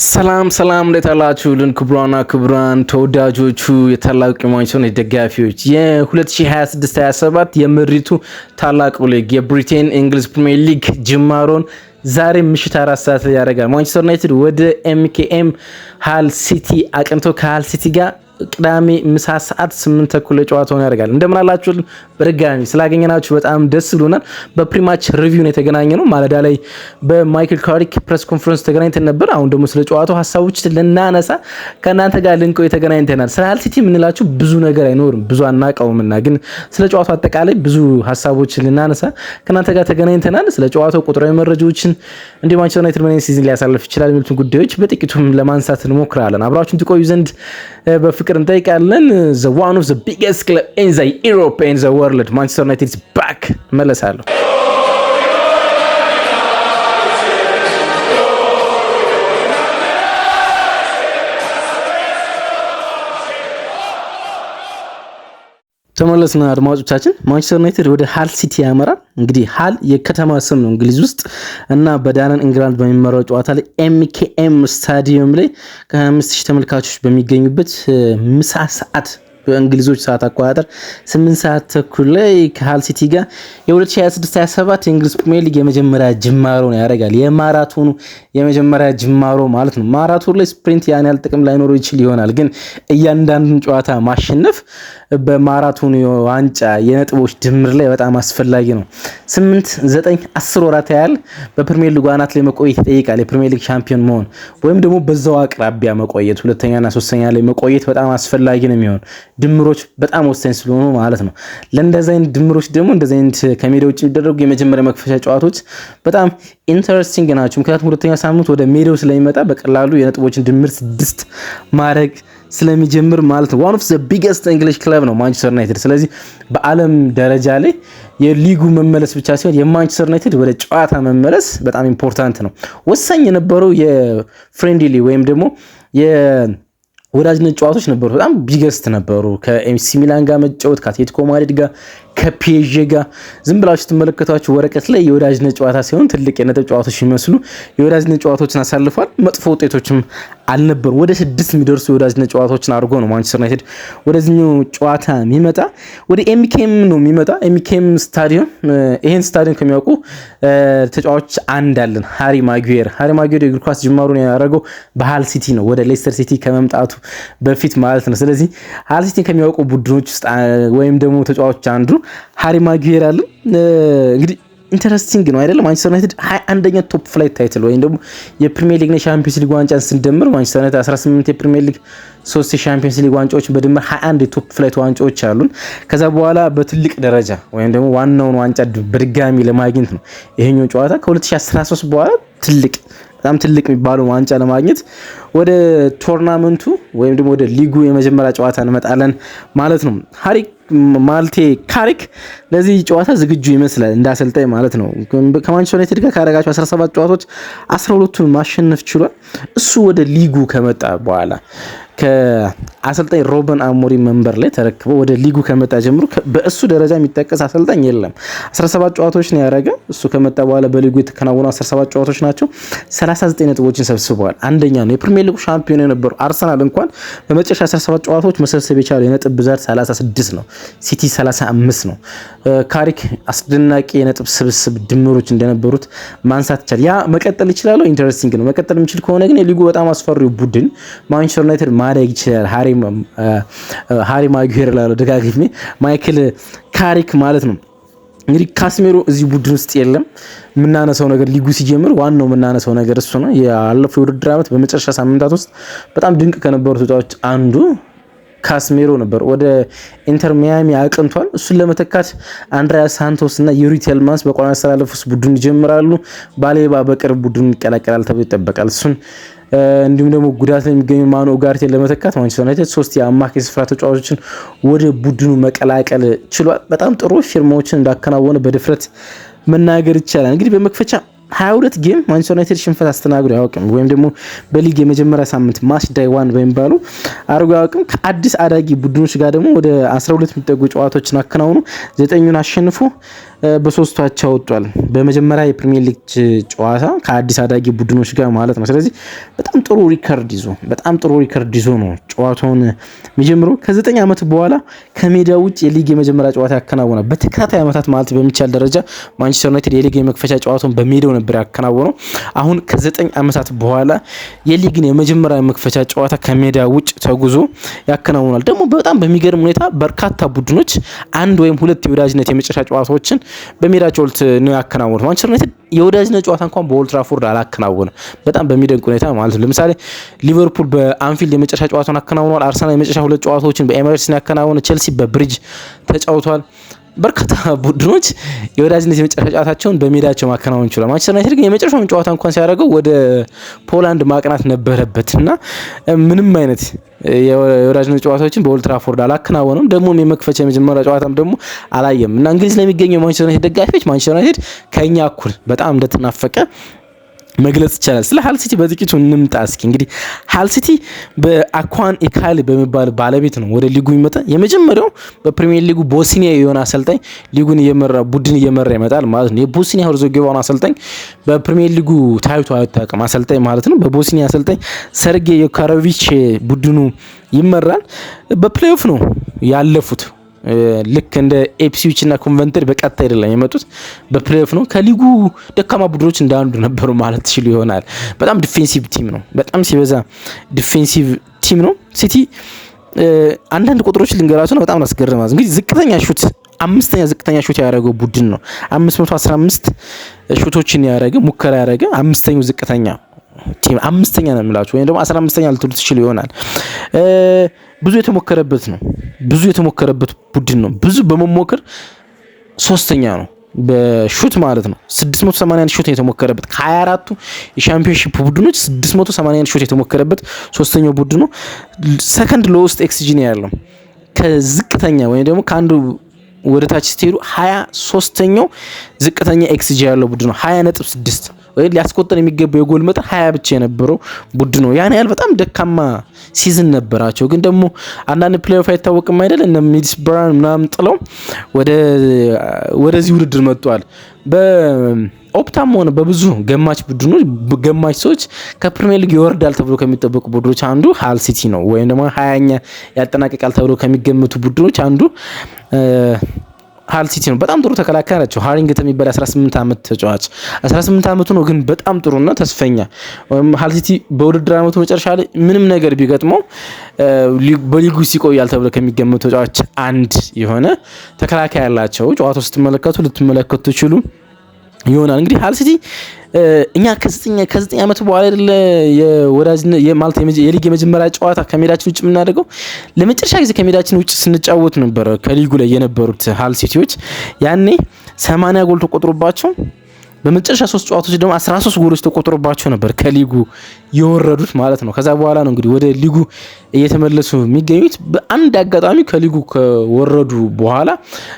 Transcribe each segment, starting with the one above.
ሰላም እንዴት አላችሁልን? ክቡራና ክቡራን ተወዳጆቹ የታላቁ ማንቸስተር ዩናይትድ ደጋፊዎች የ2026-27 የምድሪቱ ታላቁ ሊግ የብሪቴን እንግሊዝ ፕሪሚየር ሊግ ጅማሮን ዛሬ ምሽት 4 ሰዓት ላይ ያደርጋል። ማንቸስተር ዩናይትድ ወደ ኤምኬኤም ሃል ሲቲ አቅንቶ ከሃል ሲቲ ጋር ቅዳሜ ምሳ ሰዓት 8 ተኩል ጨዋታውን ያደርጋል። እንደምን አላችሁ? በድጋሚ ስላገኘናችሁ በጣም ደስ ብሎናል። በፕሪማች ሪቪው ነው የተገናኘነው። ማለዳ ላይ በማይክል ካሪክ ፕሬስ ኮንፈረንስ ተገናኝተን ነበር። አሁን ደግሞ ስለ ጨዋታው ሀሳቦች ልናነሳ ከእናንተ ጋር ልንቆይ ተገናኝተናል። ስለ ሃል ሲቲ የምንላችሁ ብዙ ነገር አይኖርም፣ ብዙ አናውቀውምና ግን ስለ ጨዋታው አጠቃላይ ብዙ ሀሳቦች ልናነሳ ከእናንተ ጋር ተገናኝተናል። ስለ ጨዋታው ቁጥራዊ መረጃዎችን እንዲሁ ማንቸስተር ዩናይትድ ምን ሲዝን ሊያሳልፍ ይችላል የሚሉትን ጉዳዮች በጥቂቱም ለማንሳት እንሞክራለን። አብራችሁን ትቆዩ ዘንድ በፍቅር እንጠይቃለን። the one of the biggest club in the Europe and the world Manchester United is back መለሳለሁ። ተመለስና አድማጮቻችን፣ ማንቸስተር ዩናይትድ ወደ ሃል ሲቲ ያመራል። እንግዲህ ሃል የከተማ ስም ነው እንግሊዝ ውስጥ እና በዳነን ኢንግላንድ በሚመራው ጨዋታ ላይ ኤምኬኤም ስታዲየም ላይ ከ25000 ተመልካቾች በሚገኙበት ምሳ ሰዓት በእንግሊዞች ሰዓት አቆጣጠር 8 ሰዓት ተኩል ላይ ከሃል ሲቲ ጋር የ2026-27 የእንግሊዝ ፕሪሚየር ሊግ የመጀመሪያ ጅማሮ ነው ያደርጋል። የማራቶኑ የመጀመሪያ ጅማሮ ማለት ነው። ማራቶን ላይ ስፕሪንት ያን ያህል ጥቅም ላይኖረው ይችል ይሆናል፣ ግን እያንዳንዱን ጨዋታ ማሸነፍ በማራቶኑ ዋንጫ የነጥቦች ድምር ላይ በጣም አስፈላጊ ነው። 8 9 10 ወራት ያህል በፕሪሚየር ሊግ አናት ላይ መቆየት ይጠይቃል። የፕሪሚየር ሊግ ሻምፒዮን መሆን ወይም ደግሞ በዛው አቅራቢያ መቆየት፣ ሁለተኛና ሶስተኛ ላይ መቆየት በጣም አስፈላጊ ነው የሚሆን ድምሮች በጣም ወሳኝ ስለሆኑ ማለት ነው። ለእንደዚህ አይነት ድምሮች ደግሞ እንደዚህ አይነት ከሜዳ ውጭ የሚደረጉ የመጀመሪያ መክፈሻ ጨዋታዎች በጣም ኢንተረስቲንግ ናቸው። ምክንያቱም ሁለተኛ ሳምንት ወደ ሜዳው ስለሚመጣ በቀላሉ የነጥቦችን ድምር 6 ማድረግ ስለሚጀምር ማለት ነው። one of the biggest English club ነው ማንቸስተር ዩናይትድ። ስለዚህ በዓለም ደረጃ ላይ የሊጉ መመለስ ብቻ ሲሆን የማንቸስተር ዩናይትድ ወደ ጨዋታ መመለስ በጣም ኢምፖርታንት ነው። ወሳኝ የነበረው የፍሬንድሊ ወይም ደግሞ ወዳጅነት ጨዋታዎች ነበሩ፣ በጣም ቢገስት ነበሩ። ከኤሲ ሚላን ጋር መጫወት፣ ከአትሌቲኮ ማድሪድ ጋር፣ ከፒኤስጂ ጋር ዝም ብላችሁ ትመለከቷቸው ወረቀት ላይ የወዳጅነት ጨዋታ ሲሆን ትልቅ የነጥብ ጨዋታዎች ይመስሉ የወዳጅነት ጨዋታዎችን አሳልፏል። መጥፎ ውጤቶችም አልነበሩ። ወደ 6 የሚደርሱ የወዳጅነት ጨዋታዎችን አድርጎ ነው ማንቸስተር ዩናይትድ ወደዚህኛው ጨዋታ የሚመጣ። ወደ ኤምኬኤም ነው የሚመጣ። ኤምኬኤም ስታዲየም፣ ይሄን ስታዲየም ከሚያውቁ ተጫዋቾች አንድ አለን፣ ሃሪ ማጉዌር የእግር ኳስ ጅማሩን ያደረገው በሃል ሲቲ ነው፣ ወደ ሌስተር ሲቲ ከመምጣቱ በፊት ማለት ነው። ስለዚህ ሃል ሲቲን ከሚያውቁ ቡድኖች ውስጥ ወይም ደግሞ ተጫዋቾች አንዱ ሃሪ ማጉዌር አለ። እንግዲህ ኢንተረስቲንግ ነው አይደለም? ማንቸስተር ዩናይትድ 21ኛ ቶፕ ፍላይት ታይትል ወይም ደግሞ የፕሪሚየር ሊግ እና ሻምፒዮንስ ሊግ ዋንጫን ስንደምር ማንቸስተር ዩናይትድ 18 የፕሪሚየር ሊግ 3 የሻምፒዮንስ ሊግ ዋንጫዎችን በድምር 21 የቶፕ ፍላይት ዋንጫዎች አሉን። ከዛ በኋላ በትልቅ ደረጃ ወይም ደግሞ ዋናውን ዋንጫ በድጋሚ ለማግኘት ነው ይሄኛው ጨዋታ ከ2013 በኋላ በጣም ትልቅ የሚባለው ዋንጫ ለማግኘት ወደ ቶርናመንቱ ወይም ደግሞ ወደ ሊጉ የመጀመሪያ ጨዋታ እንመጣለን ማለት ነው። ካሪክ ለዚህ ጨዋታ ዝግጁ ይመስላል እንዳሰልጣኝ ማለት ነው። ከማንቸስተር ዩናይትድ ጋር ካደረጋቸው 17 ጨዋታዎች 12ቱን ማሸነፍ ችሏል። እሱ ወደ ሊጉ ከመጣ በኋላ ከአሰልጣኝ ሮበን አሞሪም መንበር ላይ ተረክቦ ወደ ሊጉ ከመጣ ጀምሮ በእሱ ደረጃ የሚጠቀስ አሰልጣኝ የለም። 17 ጨዋታዎች ነው ያደረገ። እሱ ከመጣ በኋላ በሊጉ የተከናወኑ 17 ጨዋታዎች ናቸው። 39 ነጥቦችን ሰብስበዋል። አንደኛ ነው። የፕሪሚየር ሊጉ ሻምፒዮን የነበሩ አርሰናል እንኳን በመጨረሻ 17 ጨዋታዎች መሰብሰብ የቻለው የነጥብ ብዛት 36 ነው። ሲቲ 35 ነው። ካሪክ አስደናቂ የነጥብ ስብስብ ድምሮች እንደነበሩት ማንሳት ይቻላል። ያ መቀጠል ይችላል። ኢንተረስቲንግ ነው። መቀጠል የሚችል ከሆነ ግን የሊጉ በጣም አስፈሪው ቡድን ማንቸስተር ዩናይትድ ማድረግ ይችላል። ሃሪ ማጉዌር ላለው ደጋግሜ ማይክል ካሪክ ማለት ነው። እንግዲህ ካስሜሮ እዚህ ቡድን ውስጥ የለም። የምናነሳው ነገር ሊጉ ሲጀምር ዋናው የምናነሳው ነገር እሱ ነው። ያለፈው የውድድር ዓመት በመጨረሻ ሳምንታት ውስጥ በጣም ድንቅ ከነበሩ ተጫዋቾች አንዱ ካስሜሮ ነበር። ወደ ኢንተር ሚያሚ አቅንቷል። እሱን ለመተካት አንድሪያ ሳንቶስ እና ዩሪ ቴልማንስ በቋሚ አሰላለፍ ውስጥ ቡድን ይጀምራሉ። ባሌባ በቅርብ ቡድን ይቀላቀላል ተብሎ ይጠበቃል። እሱን እንዲሁም ደግሞ ጉዳት ላይ የሚገኙ ማኑ ኡጋርቴን ለመተካት ማንቸስተር ዩናይትድ 3 የአማካይ ስፍራ ተጫዋቾችን ወደ ቡድኑ መቀላቀል ችሏል። በጣም ጥሩ ፊርማዎችን እንዳከናወነ በድፍረት መናገር ይቻላል። እንግዲህ በመክፈቻ 22 ጌም ማንቸስተር ዩናይትድ ሽንፈት አስተናግዶ አያውቅም። ወይም ደግሞ በሊግ የመጀመሪያ ሳምንት ማች ዳይ ዋን በሚባሉ አድርጎ አያውቅም። ከአዲስ አዳጊ ቡድኖች ጋር ደግሞ ወደ 12 የሚጠጉ ጨዋታዎችን አከናውኑ 9ኙን አሸንፎ በ3 አቻ ወጥቷል። በመጀመሪያ የፕሪሚየር ሊግ ጨዋታ ከአዲስ አዳጊ ቡድኖች ጋር ማለት ነው። ስለዚህ በጣም ጥሩ ሪከርድ ይዞ ነው ጨዋታውን የሚጀምረው። ከ9 ዓመት በኋላ ከሜዳ ውጭ የሊግ የመጀመሪያ ጨዋታ ያከናወናል። በተከታታይ ዓመታት ማለት በሚቻል ደረጃ ማንቸስተር ዩናይትድ የሊግ የመክፈቻ ጨዋታውን በሜዳው ነበር ያከናወነው። አሁን ከ9 ዓመታት በኋላ የሊግን የመጀመሪያ መክፈቻ ጨዋታ ከሜዳ ውጭ ተጉዞ ያከናውናል። ደግሞ በጣም በሚገርም ሁኔታ በርካታ ቡድኖች አንድ ወይም ሁለት የወዳጅነት የመጨረሻ ጨዋታዎችን በሜዳቸው ነው ያከናወኑት። ማንቸስተር ዩናይትድ የወዳጅነት ጨዋታ እንኳን በኦልድ ትራፎርድ አላከናወነም። በጣም በሚደንቅ ሁኔታ ማለት ነው። ለምሳሌ ሊቨርፑል በአንፊልድ የመጨረሻ ጨዋታውን አከናውኗል። አርሰናል የመጨረሻ 2 ጨዋታዎችን በኤሚሬትስ ነው ያከናወነው። ቼልሲ በብሪጅ ተጫውቷል። በርካታ ቡድኖች የወዳጅነት የመጨረሻ ጨዋታቸውን በሜዳቸው ማከናወን ችሏል። ማንቸስተር ዩናይትድ ግን የመጨረሻውን ጨዋታ እንኳን ሲያደርገው ወደ ፖላንድ ማቅናት ነበረበትና ምንም አይነት የወዳጅነት ጨዋታዎችን በኦልድ ትራፎርድ አላከናወነም። ደግሞ የመክፈቻ የመጀመሪያ ጨዋታም ደግሞ አላየም እና እንግሊዝ ለሚገኘው ማንቸስተር ዩናይትድ ደጋፊዎች ማንቸስተር ዩናይትድ ከኛ እኩል በጣም እንደተናፈቀ መግለጽ ይቻላል። ስለ ሃል ሲቲ በጥቂቱ እንምጣ እስኪ። እንግዲህ ሃል ሲቲ በአኳን ኢካሊ በሚባል ባለቤት ነው ወደ ሊጉ ይመጣ። የመጀመሪያው በፕሪሚየር ሊጉ ቦስኒያ የሆነ አሰልጣኝ ሊጉን ቡድን እየመራ ይመጣል ማለት ነው። የቦስኒያ ሄርዞጎቪና አሰልጣኝ በፕሪሚየር ሊጉ ታይቶ አይታወቅም አሰልጣኝ ማለት ነው። በቦስኒያ አሰልጣኝ ሰርጌይ ዮካሮቪች ቡድኑ ይመራል። በፕሌይኦፍ ነው ያለፉት። ልክ እንደ ኤፕስዊች እና ኮንቨንተሪ በቀጥታ አይደለም የመጡት፣ በፕሌይኦፍ ነው። ከሊጉ ደካማ ቡድኖች እንዳንዱ ነበሩ ማለት ትችሉ ይሆናል። በጣም ዲፌንሲቭ ቲም ነው፣ በጣም ሲበዛ ዲፌንሲቭ ቲም ነው። ሲቲ አንዳንድ ቁጥሮች ልንገራችሁ ነው፣ በጣም አስገርማል። እንግዲህ ዝቅተኛ ሹት 5ኛ ዝቅተኛ ሹት ያደረገው ቡድን ነው። 515 ሹቶችን ያደረገ ሙከራ ያደረገ 5ኛው ዝቅተኛ ቲም 5ኛ ነው የምላችሁ፣ ወይም ደግሞ 15ኛ ልትሉ ትችሉ ይሆናል። ብዙ የተሞከረበት ነው። ብዙ የተሞከረበት ቡድን ነው። ብዙ በመሞከር 3ኛ ነው በሹት ማለት ነው። 681 ሹት የተሞከረበት ከ24ቱ የሻምፒዮንሺፕ ቡድኖች 681 ሹት የተሞከረበት 3ኛው ቡድን ነው። ሰከንድ ሎውስት ኤክስጂ ነው ያለው። ከዝቅተኛ ወይም ደግሞ ከአንዱ ወደ ታች ስትሄዱ 23ኛው ዝቅተኛ ኤክስጂ ያለው ቡድን ነው። 20.6 ወይ ሊያስቆጠር የሚገባው የጎል መጠን 20 ብቻ የነበረው ቡድን ነው። ያን ያህል በጣም ደካማ ሲዝን ነበራቸው። ግን ደግሞ አንዳንድ ፕሌይኦፍ አይታወቅም አይደል? እነ ሚድስብራን ምናምን ጥለው ወደዚህ ውድድር መጥቷል። በኦፕታም ሆነ በብዙ ገማች ቡድኖች ገማች ሰዎች ከፕሪሚየር ሊግ ይወርዳል ተብሎ ከሚጠበቁ ቡድኖች አንዱ ሃል ሲቲ ነው። ወይም ደግሞ 20ኛ ያጠናቀቃል ተብሎ ከሚገመቱ ቡድኖች አንዱ ሃል ሲቲ ነው። በጣም ጥሩ ተከላካይ ናቸው። ሃሪንግተን የሚባል 18 ዓመት ተጫዋች 18 ዓመቱ ነው፣ ግን በጣም ጥሩና ተስፈኛ። ሃል ሲቲ በውድድር ዓመቱ መጨረሻ ላይ ምንም ነገር ቢገጥመው በሊጉ ይቆያል ተብሎ ከሚገመቱ ተጫዋች አንድ የሆነ ተከላካይ ያላቸው ጨዋታው ስትመለከቱ ልትመለከቱ ትችሉ ይሆናል። እንግዲህ ሃል ሲቲ እኛ ከ9 ዓመት በኋላ አይደለ ማለት የሊግ የመጀመሪያ ጨዋታ ከሜዳችን ውጭ የምናደርገው። ለመጨረሻ ጊዜ ከሜዳችን ውጭ ስንጫወት ነበር ከሊጉ ላይ የነበሩት ሃል ሲቲዎች። ያኔ 80 ጎል ተቆጥሮባቸው በመጨረሻ 3 ጨዋታዎች ደግሞ 13 ጎሎች ተቆጥሮባቸው ነበር ከሊጉ የወረዱት ማለት ነው። ከዛ በኋላ ነው እንግዲህ ወደ ሊጉ እየተመለሱ የሚገኙት። በአንድ አጋጣሚ ከሊጉ ከወረዱ በኋላ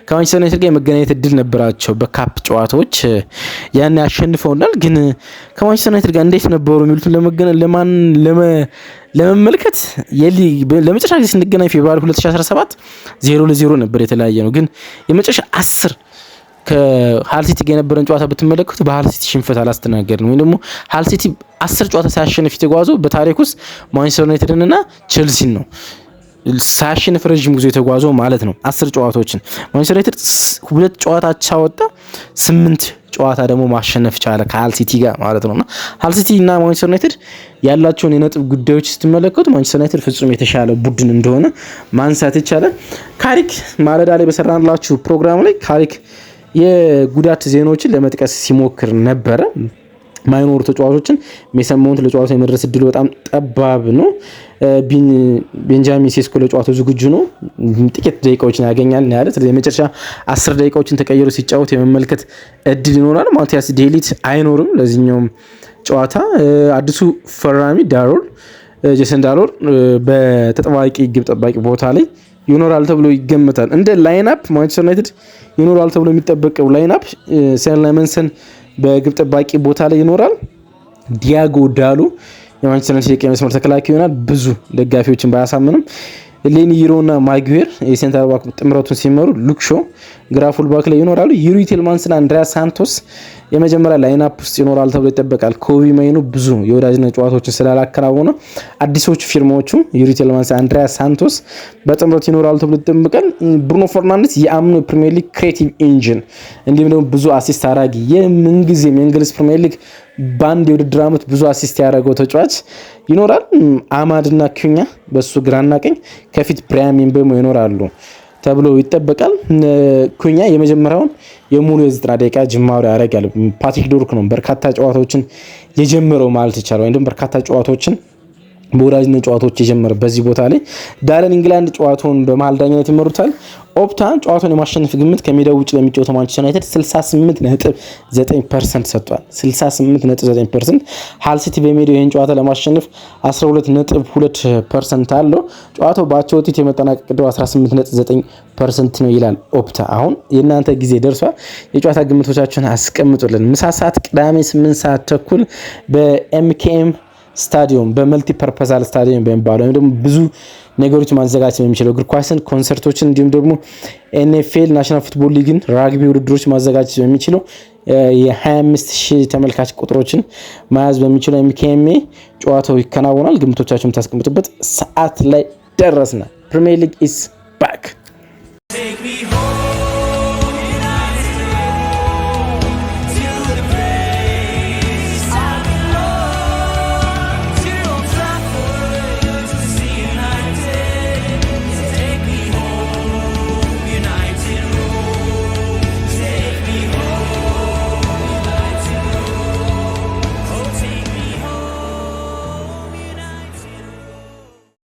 ከማንቸስተር ዩናይትድ ጋር የመገናኘት እድል ነበራቸው በካፕ ጨዋታዎች፣ ያን ያሸንፈውናል። ግን ከማንቸስተር ዩናይትድ ጋር እንዴት ነበሩ የሚሉትን ለመመልከት ለመጨረሻ ጊዜ ስንገናኝ ፌብሩዋሪ 2017 0-0 ነበር የተለያየ ነው። ግን የመጨረሻ 10 ከሃል ሲቲ ጋር የነበረን ጨዋታ ብትመለከቱ በሃል ሲቲ ሽንፈት አላስተናገድን። ወይም ደግሞ ሃል ሲቲ 10 ጨዋታ ሳያሸንፍ የተጓዘው በታሪክ ውስጥ ማንቸስተር ዩናይትድን እና ቼልሲን ነው ሳያሸንፍ ረጅም ጉዞ የተጓዘው ማለት ነው። 10 ጨዋታዎችን ማንቸስተር ዩናይትድ 2 ጨዋታ አቻ ወጣ፣ 8 ጨዋታ ደግሞ ማሸነፍ ቻለ ከሃል ሲቲ ጋር ማለት ነውና ሃል ሲቲ እና ማንቸስተር ዩናይትድ ያላቸውን የነጥብ ጉዳዮች ስትመለከቱ ማንቸስተር ዩናይትድ ፍጹም የተሻለ ቡድን እንደሆነ ማንሳት ይቻላል። ካሪክ ማለዳ ላይ በሰራንላችሁ ፕሮግራም ላይ ካሪክ የጉዳት ዜናዎችን ለመጥቀስ ሲሞክር ነበረ። ማይኖሩ ተጫዋቾችን የሚሰማውን ለጨዋታው የመድረስ እድሉ በጣም ጠባብ ነው። ቤንጃሚን ሴስኮ ለጨዋታው ዝግጁ ነው፣ ጥቂት ደቂቃዎችን ያገኛል ያለ። ስለዚህ የመጨረሻ 10 ደቂቃዎችን ተቀይሮ ሲጫወት የመመልከት እድል ይኖራል። ማቲያስ ዴሊት አይኖርም ለዚህኛውም ጨዋታ። አዲሱ ፈራሚ ጄሰን ዳሎር በተጠባባቂ ግብ ጠባቂ ቦታ ላይ ይኖራል ተብሎ ይገመታል። እንደ ላይንአፕ ማንቸስተር ዩናይትድ ይኖራል ተብሎ የሚጠበቀው ላይንአፕ ሴን ላይመንሰን በግብ ጠባቂ ቦታ ላይ ይኖራል። ዲያጎ ዳሎ የማንቸስተር ዩናይትድ የቀኝ መስመር ተከላካይ ይሆናል። ብዙ ደጋፊዎችን ባያሳምንም ሌኒ ይሮና ማጉዌር የሴንተር ባክ ጥምረቱን ሲመሩ ሉክ ሾ ግራ ፉልባክ ላይ ይኖራሉ። ዩሪ ቲልማንስና አንድሪያስ ሳንቶስ የመጀመሪያ ላይንአፕ ውስጥ ይኖራል ተብሎ ይጠበቃል። ኮቢ ማይኑ ብዙ የወዳጅነት ጨዋታዎችን ስላላከናወነ አዲሶቹ ፊርማዎቹ ዩሪ ቲልማንስ፣ አንድሪያስ ሳንቶስ በጥምረት ይኖራሉ ተብሎ ይጠበቃል። ብሩኖ ፈርናንዴዝ የአምኖ ፕሪሚየር ሊግ ክሬቲቭ ኢንጂን እንዲሁም ደግሞ ብዙ አሲስት አራጊ የምንጊዜም የእንግሊዝ ፕሪሚየር ሊግ በአንድ የውድድር ዓመት ብዙ አሲስት ያደረገው ተጫዋች ይኖራል። አማድና ኩኛ በሱ ግራና ቀኝ ከፊት ብራያን ምቤሞ ይኖራሉ ተብሎ ይጠበቃል። ኩኛ የመጀመሪያውን የሙሉ የ90 ደቂቃ ጅማሬ ያደርጋል። ፓትሪክ ዶርክ ነው በርካታ ጨዋታዎችን የጀመረው ማለት ይቻላል፣ ወይም በርካታ ጨዋታዎችን በወዳጅነት ጨዋታዎች የጀመረ በዚህ ቦታ ላይ ዳረን ኢንግላንድ ጨዋታውን በመሃል ዳኝነት ይመሩታል። ኦፕታ ጨዋታውን የማሸነፍ ግምት ከሜዳው ውጭ ለሚጫወተው ማንቸስተር ዩናይትድ 68.9% ሰጥቷል። 68.9%። ሃል ሲቲ በሜዳው ይህን ጨዋታ ለማሸነፍ 12.2% አለው። ጨዋታው በአቻ ውጤት የመጠናቀቅ ዕድሉ 18.9% ነው ይላል ኦፕታ። አሁን የእናንተ ጊዜ ደርሷል። የጨዋታ ግምቶቻችሁን አስቀምጡልን። ምሳ ሰዓት ቅዳሜ 8 ሰዓት ተኩል በኤምኬኤም ስታዲየም በመልቲ ፐርፐዛል ስታዲየም በሚባለው ወይም ደግሞ ብዙ ነገሮች ማዘጋጀት የሚችለው እግር ኳስን፣ ኮንሰርቶችን እንዲሁም ደግሞ ኤንኤፍኤል ናሽናል ፉትቦል ሊግን ራግቢ ውድድሮች ማዘጋጀት የሚችለው የ25000 ተመልካች ቁጥሮችን መያዝ በሚችለው ኤምኬኤምኤ ጨዋታው ይከናወናል። ግምቶቻችሁን ታስቀምጡበት ሰዓት ላይ ደረስና ፕሪሚየር ሊግ ኢዝ ባክ።